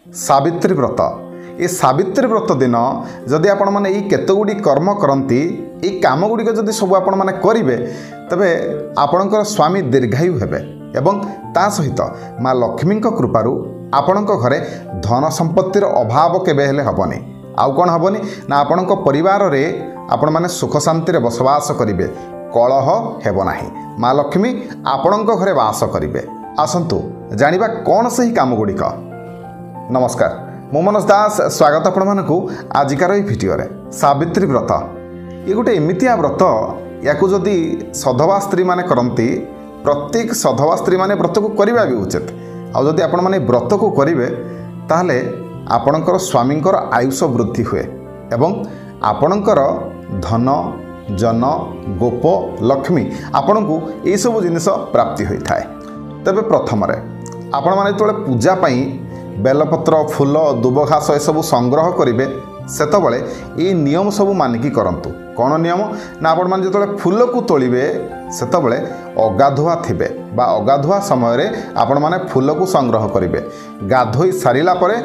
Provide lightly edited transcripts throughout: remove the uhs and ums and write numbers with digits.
सावित्री व्रत ये सावित्री व्रत दिन जदि आपण मैंने ये केतगुड़ी कर्म करती ये कम गुड़िक जदि सब आपण मैंने करेंगे तेबे आपणकर स्वामी दीर्घायु हेबे एवं ता सहित माँ लक्ष्मी कृपारू आपणक घरे धन संपत्तिर अभाव केबे हेले हबनी आउ कौन हबनी ना आपणक परिवार रे आपण माने सुख शांति रे बसवास करिवे कलह हेब नाही माँ लक्ष्मी आपणक घरे वास करिवे। आसंतु जानिबा कौन सही काम गुड़िक। नमस्कार मु मनोज दास स्वागत आपण मानकु आजिकार ये भिडियो रे। सावित्री व्रत ये गोटे एमितिया व्रत याकू जदि सधवा स्त्री माने करती प्रत्येक सधवा स्त्री माने व्रत को करवा भी उचित। आउ जदि आपण माने व्रत को करिवे ताहले आपणकर स्वामींकर आयुष वृद्धि हुए एवं आपणकर धन जन गोप लक्ष्मी आपण को यह सब जिनिस प्राप्ति होता है। तेबे प्रथम आपण माने जो पूजा पाई बेलपत्र फूल दुब घास ये सब संग्रह करेंगे सेतबले ये नियम सब मानिकी करंतु। कौन नियम ना आपण माने जो फूल को तोलिबे सेतबले अगाधुआ थिबे बा अगाधुआ समय रे आपण माने फूल को संग्रह करेंगे गाधोई सारिला परे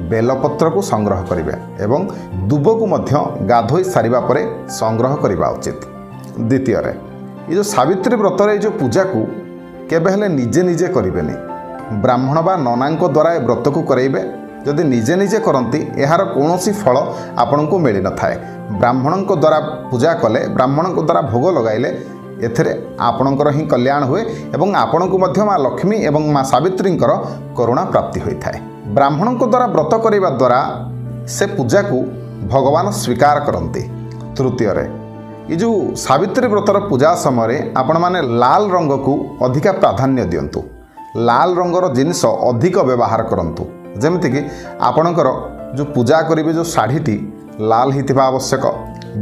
बेलपत्र को संग्रह करेंगे एवं दुब को मध्य गाधोई सारिबा परे संग्रह करबा उचित। द्वितीय ये जो सावित्री व्रत रे जो पूजा को केबे हेले निजे निजे करेंगे ब्राह्मण बा ननांक द्वारा व्रत को करेंगे जदि निजे निजे करती यार कौन फल आपण को मिल न थाए। ब्राह्मण द्वारा पूजा कले ब्राह्मण द्वारा भोग लगाइले एथिरे आपणकर ही कल्याण हुए एवं आपण को मध्य माँ लक्ष्मी एवं माँ सावित्री करुणा प्राप्ति होता है। ब्राह्मण द्वारा व्रत करने द्वारा से पूजा को भगवान स्वीकार करते। तृतीय ये जो सावित्री व्रतर पूजा समय आपण माने लाल रंग को अधिका प्राधान्य दिंतु लाल रंगर जिनिस अधिक व्यवहार करंतु जेमति कि आपणकर जो पूजा करेंगे जो शाढ़ीटी लाल होता आवश्यक।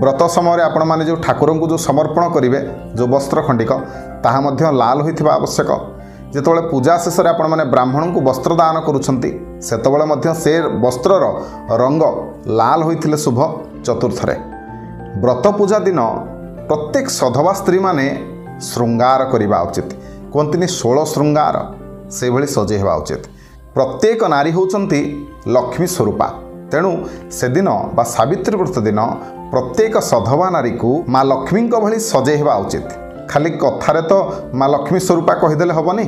व्रत समय आपण माने जो ठाकुर को जो समर्पण करेंगे जो वस्त्र खंडिक ताहा मध्य लाल होता आवश्यक। जितेबाला पूजा शेष में आपण माने ब्राह्मण को वस्त्र दान करुछंती सेतबेले मध्य से वस्त्रर रंग लाल होइथिले शुभ। चतुर्थरे व्रत पूजा दिन प्रत्येक सधवा स्त्री माने श्रृंगार करवा उचित। कहते 16 श्रृंगार से भली सजे हेबा उचित। प्रत्येक नारी होउचंती लक्ष्मी स्वरूपा तेणु से दिन बा सावित्री व्रत दिन प्रत्येक सधवा नारी को माँ लक्ष्मी भली सजे हेबा उचित। खाली कथारे तो माँ लक्ष्मी स्वरूपा कहीदेले हेबनी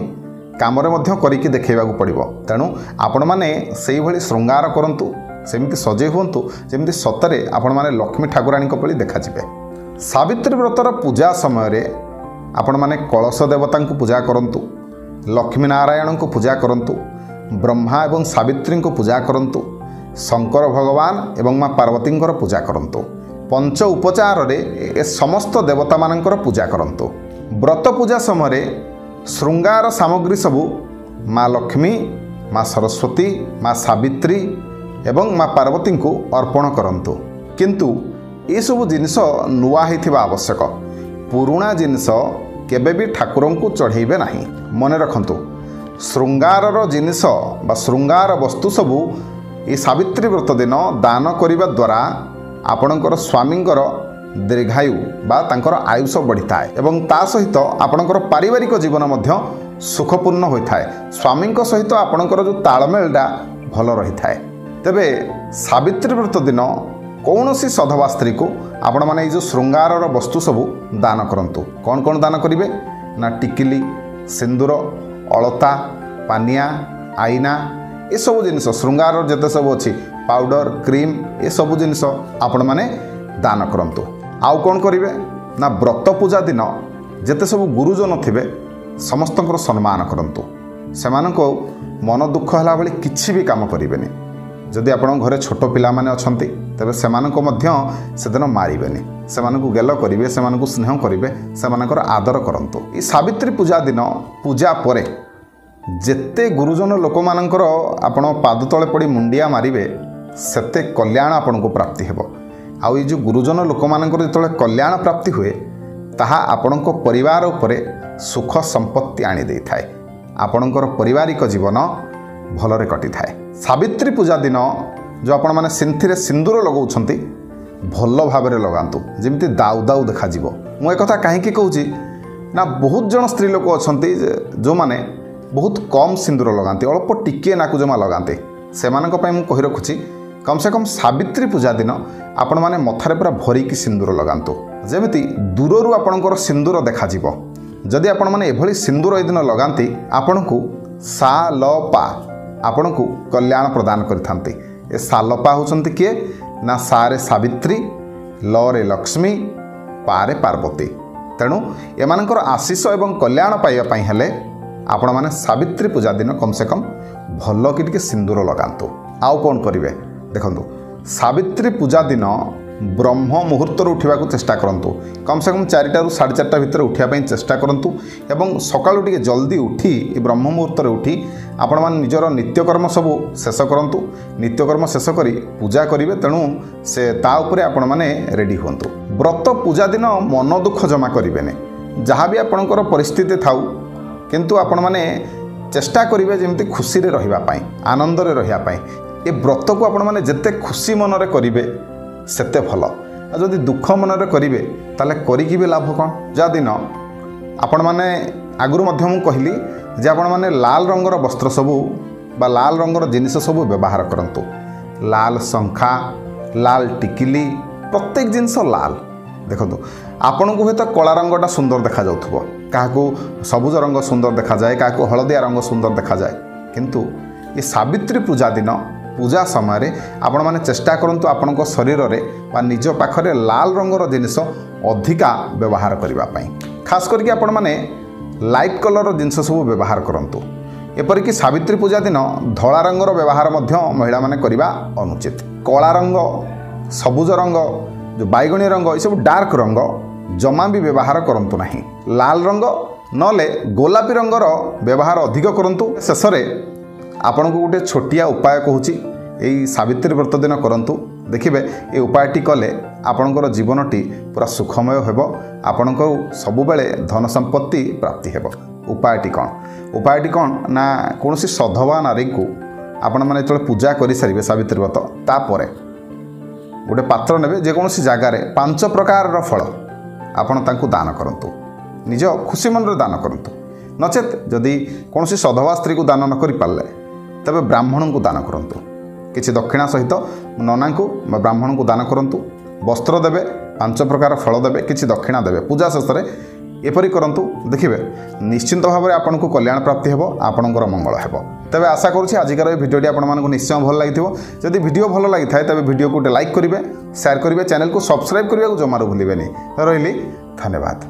काम करिकी देखैबा पड़ो। तेणु आपण माने सेही भली श्रृंगार करंतु सेमिति सजे हुंतु जेमिति सतरे आपण माने लक्ष्मी ठाकुराणी भली देखाजिबे। सावित्री व्रतर पूजा समय रे आपण माने कलश देवता को पूजा करंतु लक्ष्मी नारायण को पूजा करंतु ब्रह्मा एवं सावित्री को पूजा करंतु शंकर भगवान एवं माँ पार्वती पूजा करंतु पंच उपचार रे ए समस्त देवता मानकर पूजा करंतु। व्रत पूजा समय श्रृंगार सामग्री सबू माँ लक्ष्मी माँ सरस्वती माँ सावित्री एवं माँ पार्वती को अर्पण करंतु किंतु ये सब जिनिस नुआ होइथिबा आवश्यक। पुराणा जिनिस केबे भी ठाकुर को चढ़ेबे नहीं। मन रखंतु श्रृंगार जिनिस बा श्रृंगार वस्तु सबू ये सावित्री व्रत दिन दान करने द्वारा आपणकर स्वामींकर दीर्घायु बा तांकर आयुष बढ़ी थाए एवं ता सहित आपणकर पारिवारिक जीवन मध्य सुखपूर्ण होता है। स्वामी सहित आपणकर जो तालमेलटा भल रही थाए। तेबे सावित्री व्रत दिन कौन सी सधवा स्त्री को आपण माने जो श्रृंगार वस्तु सबू दान करंतु। कौन कौन दान करिवे ना टिकिली सिंदूर अलता पानिया आईना ये सब जिनिस श्रृंगार जेते सब अच्छी पाउडर क्रीम ये सब जिनिस आपण माने दान करंतु। आउ कौन करिवे ना व्रत पूजा दिन जेते सब गुरुजन थिबे समस्तंकर सम्मान करंतु। सेमानको मन दुख होला भली किछि भी काम करिवेनी। जदि आपण घरे छोट पिला माने अछंती तबे सेमानको मध्य सेदिन मारिबेनी सेमानको गेल करिवे सेमानको स्नेह करिवे सेमानकर आदर करंतु। ई सावित्री पूजा दिन पूजा परे जेते गुरुजन लोक मानकर आपण पाद तले पड़ी मुंडिया मारिवे सेते कल्याण आपण को प्राप्ति हेबो। आउ ये जो गुरुजन लोक मानकर जतले कल्याण प्राप्ति हुए ताहा आपणको परिवार उपरे सुख संपत्ति आनी देई थाए। आपणकर पारिवारिक जीवन भलरे कटि थाए। सावित्री पूजा दिन जो आपण माने सिंथिरे सिंदूर लगाउछंती भल भाव लगातु जमी दाउ दाउ देखा मु एक कथा कहीं कहूँ ना बहुत जन स्त्री लोक अच्छा जो माने बहुत कम सिंदूर लगाते अल्प टिके नाकु जमा लगाते ସେମାନଙ୍କ ପାଇଁ ମୁଁ କହି ରଖୁଛି कम से कम सावित्री पूजा दिन आपण मैंने मथारे पूरा भरिकी सिंदूर लगातु जेमिति दूररू आपणकर सिंदूर देखा जदि आपण मैंने एभली सिंदूर ए दिन लगाती आपण को सालपा आपण को कल्याण प्रदान करथांती। ए सालपा होचंती किए ना सारे सावित्री लरे लक्ष्मी पारे पार्वती तेणु एमानकर आशीष एवं कल्याण पाइबा पई हेले आपण माने सावित्री पूजा दिन कम से कम भल कि सिंदूर लगातु। आउ कौन करेंगे देखो सावित्री पूजा दिन ब्रह्म मुहूर्त उठा चेष्टा करूँ कम से कम 4टा ରୁ 4:30 भितर उठापी चेष्टा करूँ एवं सकाळु टिके जल्दी उठी ब्रह्म मुहूर्त उठी आपण मान निजर नित्यकर्म सब शेष करूँ नित्यकर्म शेष करी पूजा करेंगे तेणु से ता उपरे आपण माने रेडी हूँ। व्रत पूजा दिन मन दुख जमा करेंगे जहाँ भी आपणकर परिस्थिति थाउ किंतु आपण माने चेष्टा करेंगे जमी खुशी रही आनंद रही ए व्रत को आपण माने जिते खुशी मन रे करेंगे सेते भल जदि दुख मन रे करेंगे ताले करिकी भी लाभ कौन जा दिन आपण माने आगुरु मध्य मु कहली जे आपण माने लाल रंगर वस्त्र सबू बा लाल रंगर जिनिस सबू व्यवहार करंतु लाल शंखा लाल टिकिली प्रत्येक जिनस लाल देखो आपण को तो कला रंगटा सुंदर देखा जाउथबो काहाकू सबुज रंग सुंदर देखा जाए काहाकू हलदिया रंग सुंदर देखा जाए किंतु ये सावित्री पूजा दिन पूजा समय आपण माने चेष्टा करंतु आपण को शरीर रे बा निज पाखरे लाल रंगर जिनिस अधिका व्यवहार करबा पई खास करके आपण माने लाइट कलर जिनिस सब व्यवहार करंतु एपरिक सावित्री पूजा दिन धला रंगर व्यवहार मध्य महिला माने करबा अनुचित कला रंग सबुज रंग जो बैगणी रंग ये सब डार्क रंग जमा भी व्यवहार करंतु नहीं लाल रंग नले गोलापी रंगर व्यवहार अधिक करंतु शेष में आपण को गोटे छोटिया उपाय कहूँ यही सावित्री व्रत दिन करंतु देखिए ये उपायटी कले आपणकर जीवनटी पूरा सुखमय हेब आपण को सबुबले धन संपत्ति प्राप्ति हेब। उपायटी कौन ना कौन सधवा नारी को आपण मैंने जो पूजा कर सारे सावित्री व्रत तापर गोटे पात्र ने जेकोसी जगार 5 प्रकार फल आपण तांकु दान करंतु निज खुशी मन रे दान करंतु नचेत जदि कौन सधवा स्त्री को दान न करि पारले तबे ब्राह्मण को दान करंतु किछि दक्षिणा सहित नना को ब्राह्मण को दान करंतु वस्त्र देवे 5 प्रकार फल देवे किछि दक्षिणा देवे पूजा शेष में एपरी करंतु देखिए निश्चिंत भाव में आपन को कल्याण प्राप्ति हेबो आपनकर मंगल हेबो। तबे आशा करूछि आजिकार ए भिडियोटी आपण मानकु निश्चय भल लागिथिबो जदि भिडियो भल लागि थाए तबे भिडियो को लाइक करिवे शेयर करिवे चैनल को सब्सक्राइब करिवा को जमारो भूलिबेनी रहिली धन्यवाद।